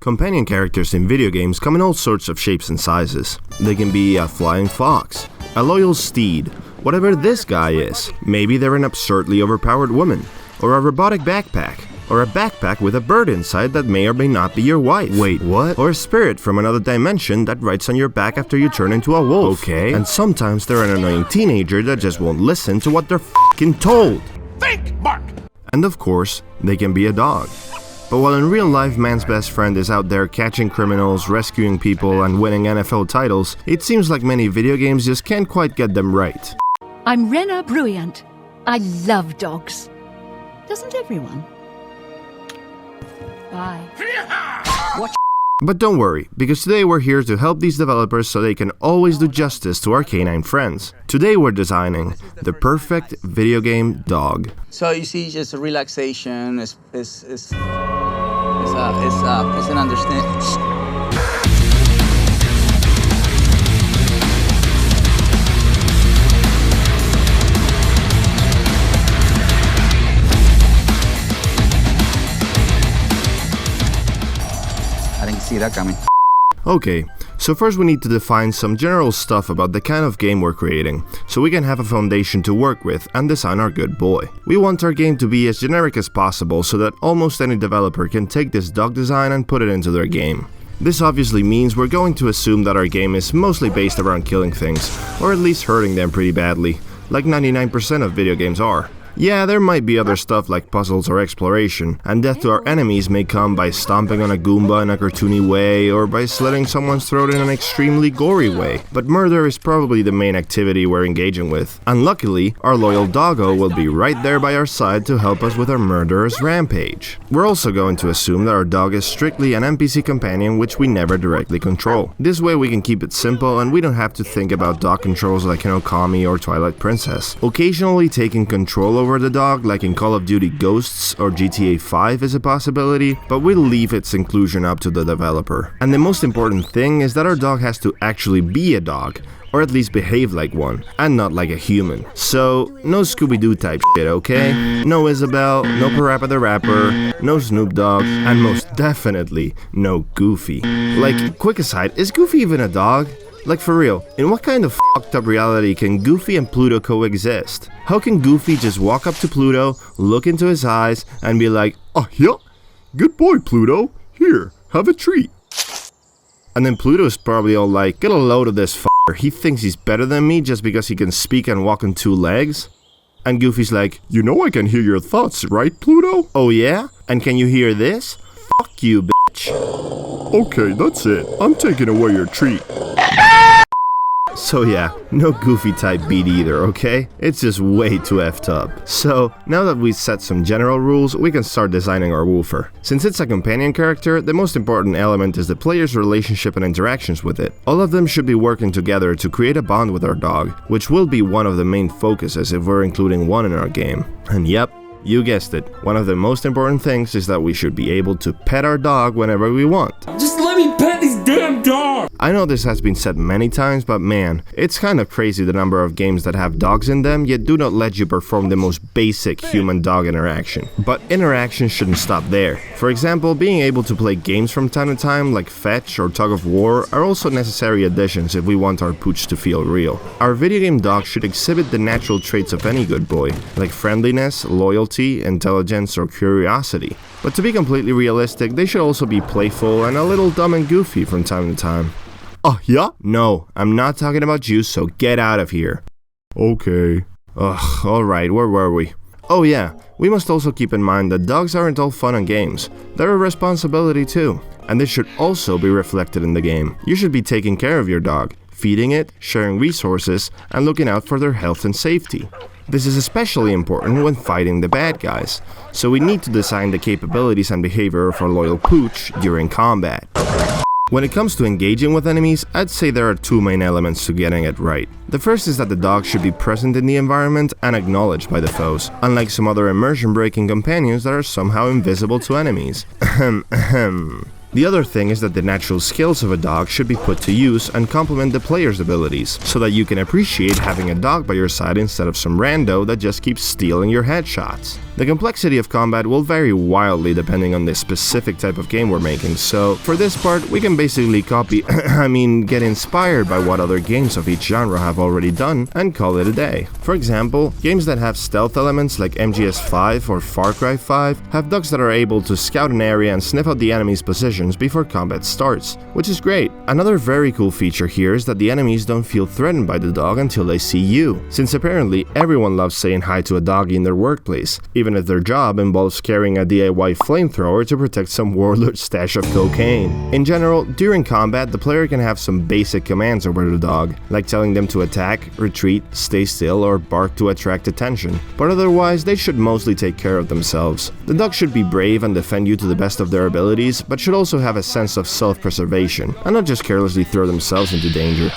Companion characters in video games come in all sorts of shapes and sizes. They can be a flying fox, a loyal steed, whatever this guy is. Maybe they're an absurdly overpowered woman, or a robotic backpack, or a backpack with a bird inside that may or may not be your wife. Wait, what? Or a spirit from another dimension that rides on your back after you turn into a wolf. Okay. And sometimes they're an annoying teenager that just won't listen to what they're f***ing told. Think, Mark! And of course, they can be a dog. But while in real life man's best friend is out there catching criminals, rescuing people, and winning NFL titles, it seems like many video games just can't quite get them right. I'm Rena Bruyant. I love dogs. Doesn't everyone? Bye. But don't worry, because today we're here to help these developers so they can always do justice to our canine friends. Today we're designing the perfect video game dog. So you see, just a relaxation. It's an understanding. I didn't see that coming. Okay, so first we need to define some general stuff about the kind of game we're creating, so we can have a foundation to work with and design our good boy. We want our game to be as generic as possible so that almost any developer can take this dog design and put it into their game. This obviously means we're going to assume that our game is mostly based around killing things, or at least hurting them pretty badly, like 99% of video games are. Yeah, there might be other stuff like puzzles or exploration, and death to our enemies may come by stomping on a Goomba in a cartoony way, or by slitting someone's throat in an extremely gory way, but murder is probably the main activity we're engaging with. And luckily, our loyal doggo will be right there by our side to help us with our murderous rampage. We're also going to assume that our dog is strictly an NPC companion which we never directly control. This way we can keep it simple and we don't have to think about dog controls like in Okami or Twilight Princess. Occasionally taking control over the dog, like in Call of Duty Ghosts or GTA 5, is a possibility, but we'll leave its inclusion up to the developer. And the most important thing is that our dog has to actually be a dog, or at least behave like one, and not like a human. So, no Scooby-Doo type shit, okay? No Isabel, no Parappa the Rapper, no Snoop Dogg, and most definitely no Goofy. Like, quick aside, is Goofy even a dog? Like, for real, in what kind of fucked up reality can Goofy and Pluto coexist? How can Goofy just walk up to Pluto, look into his eyes, and be like, "Oh yeah, good boy Pluto, here, have a treat." And then Pluto's probably all like, "Get a load of this f***er, he thinks he's better than me just because he can speak and walk on two legs?" And Goofy's like, "You know I can hear your thoughts, right Pluto?" "Oh yeah? And can you hear this? Fuck you, bitch." "Okay, that's it, I'm taking away your treat." So yeah, no Goofy type beat either, okay? It's just way too effed up. So, now that we've set some general rules, we can start designing our woofer. Since it's a companion character, the most important element is the player's relationship and interactions with it. All of them should be working together to create a bond with our dog, which will be one of the main focuses if we're including one in our game. And yep, you guessed it, one of the most important things is that we should be able to pet our dog whenever we want. Just let me pet this damn dog! I know this has been said many times, but man, it's kind of crazy the number of games that have dogs in them yet do not let you perform the most basic human-dog interaction. But interaction shouldn't stop there. For example, being able to play games from time to time like Fetch or Tug of War are also necessary additions if we want our pooch to feel real. Our video game dog should exhibit the natural traits of any good boy, like friendliness, loyalty, intelligence, or curiosity. But to be completely realistic, they should also be playful and a little dumb and goofy from time to time. Oh, yeah? No, I'm not talking about you, so get out of here. Okay. Ugh, alright, where were we? Oh yeah, we must also keep in mind that dogs aren't all fun and games. They're a responsibility too. And this should also be reflected in the game. You should be taking care of your dog, feeding it, sharing resources, and looking out for their health and safety. This is especially important when fighting the bad guys, so we need to design the capabilities and behavior of our loyal pooch during combat. When it comes to engaging with enemies, I'd say there are two main elements to getting it right. The first is that the dog should be present in the environment and acknowledged by the foes, unlike some other immersion-breaking companions that are somehow invisible to enemies. The other thing is that the natural skills of a dog should be put to use and complement the player's abilities, so that you can appreciate having a dog by your side instead of some rando that just keeps stealing your headshots. The complexity of combat will vary wildly depending on the specific type of game we're making, so for this part we can basically copy, get inspired by what other games of each genre have already done and call it a day. For example, games that have stealth elements like MGS5 or Far Cry 5 have dogs that are able to scout an area and sniff out the enemy's positions before combat starts, which is great. Another very cool feature here is that the enemies don't feel threatened by the dog until they see you, since apparently everyone loves saying hi to a doggy in their workplace, even if their job involves carrying a DIY flamethrower to protect some warlord's stash of cocaine. In general, during combat, the player can have some basic commands over the dog, like telling them to attack, retreat, stay still, or bark to attract attention, but otherwise they should mostly take care of themselves. The dog should be brave and defend you to the best of their abilities, but should also have a sense of self-preservation, and not just carelessly throw themselves into danger.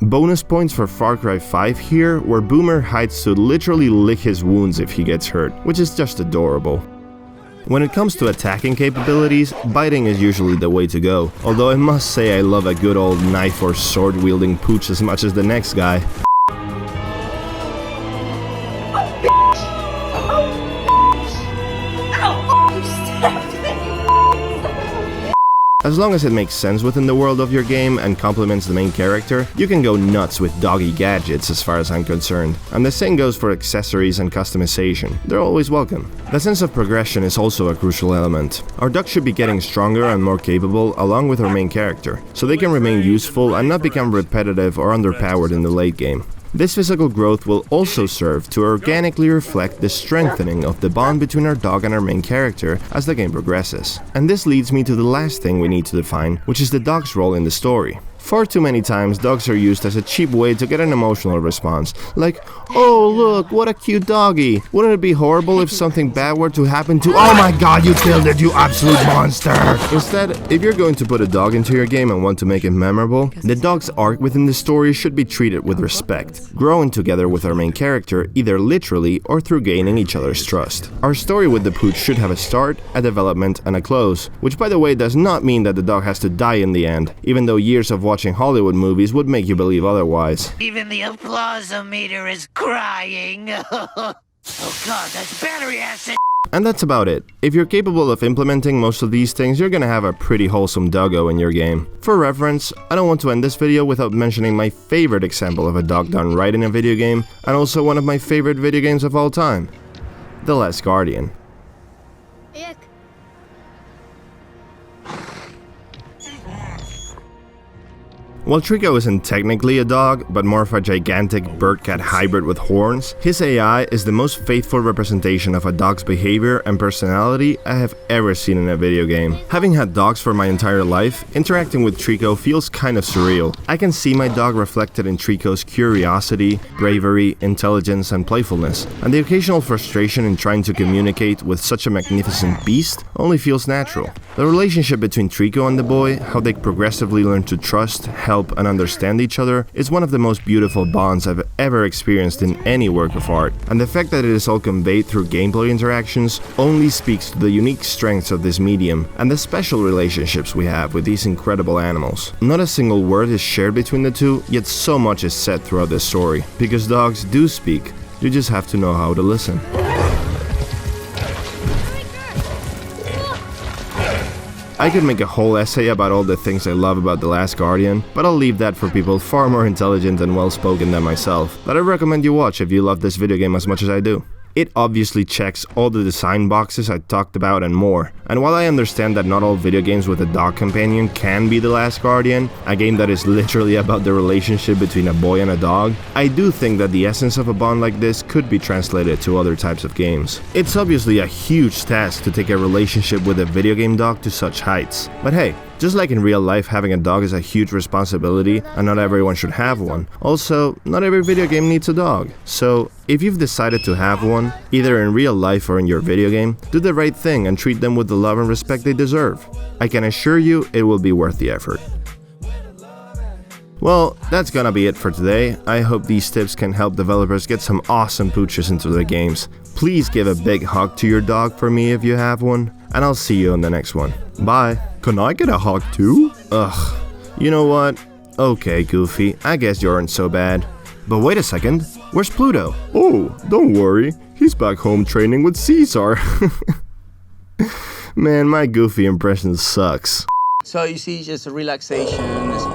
Bonus points for Far Cry 5 here, where Boomer hides to literally lick his wounds if he gets hurt, which is just adorable. When it comes to attacking capabilities, biting is usually the way to go, although I must say I love a good old knife or sword wielding pooch as much as the next guy. As long as it makes sense within the world of your game and complements the main character, you can go nuts with doggy gadgets as far as I'm concerned. And the same goes for accessories and customization. They're always welcome. The sense of progression is also a crucial element. Our dog should be getting stronger and more capable along with our main character, so they can remain useful and not become repetitive or underpowered in the late game. This physical growth will also serve to organically reflect the strengthening of the bond between our dog and our main character as the game progresses. And this leads me to the last thing we need to define, which is the dog's role in the story. Far too many times, dogs are used as a cheap way to get an emotional response, like, "Oh look, what a cute doggy. Wouldn't it be horrible if something bad were to happen to— oh my god, you killed it, you absolute monster!" Instead, if you're going to put a dog into your game and want to make it memorable, the dog's arc within the story should be treated with respect, growing together with our main character either literally or through gaining each other's trust. Our story with the pooch should have a start, a development, and a close, which by the way does not mean that the dog has to die in the end, even though years of watching Hollywood movies would make you believe otherwise. Even the applause-o-meter is crying. Oh god, that's battery acid! And that's about it. If you're capable of implementing most of these things, you're gonna have a pretty wholesome doggo in your game. For reference, I don't want to end this video without mentioning my favorite example of a dog done right in a video game, and also one of my favorite video games of all time, The Last Guardian. While Trico isn't technically a dog, but more of a gigantic bird-cat hybrid with horns, his AI is the most faithful representation of a dog's behavior and personality I have ever seen in a video game. Having had dogs for my entire life, interacting with Trico feels kind of surreal. I can see my dog reflected in Trico's curiosity, bravery, intelligence, and playfulness, and the occasional frustration in trying to communicate with such a magnificent beast only feels natural. The relationship between Trico and the boy, how they progressively learn to trust, help, and understand each other, is one of the most beautiful bonds I've ever experienced in any work of art, and the fact that it is all conveyed through gameplay interactions only speaks to the unique strengths of this medium and the special relationships we have with these incredible animals. Not a single word is shared between the two, yet so much is said throughout the story, because dogs do speak, you just have to know how to listen. I could make a whole essay about all the things I love about The Last Guardian, but I'll leave that for people far more intelligent and well-spoken than myself, that I recommend you watch if you love this video game as much as I do. It obviously checks all the design boxes I talked about and more, and while I understand that not all video games with a dog companion can be The Last Guardian, a game that is literally about the relationship between a boy and a dog, I do think that the essence of a bond like this could be translated to other types of games. It's obviously a huge task to take a relationship with a video game dog to such heights, but hey, just like in real life, having a dog is a huge responsibility and not everyone should have one. Also, not every video game needs a dog. So, if you've decided to have one, either in real life or in your video game, do the right thing and treat them with the love and respect they deserve. I can assure you it will be worth the effort. Well, that's gonna be it for today. I hope these tips can help developers get some awesome pooches into their games. Please give a big hug to your dog for me if you have one. and I'll see you on the next one. Bye. Can I get a hug too? Ugh. You know what? Okay, Goofy, I guess you aren't so bad. But wait a second, where's Pluto? Oh, don't worry, he's back home training with Cesar. Man, my Goofy impression sucks. So you see, just a relaxation. It's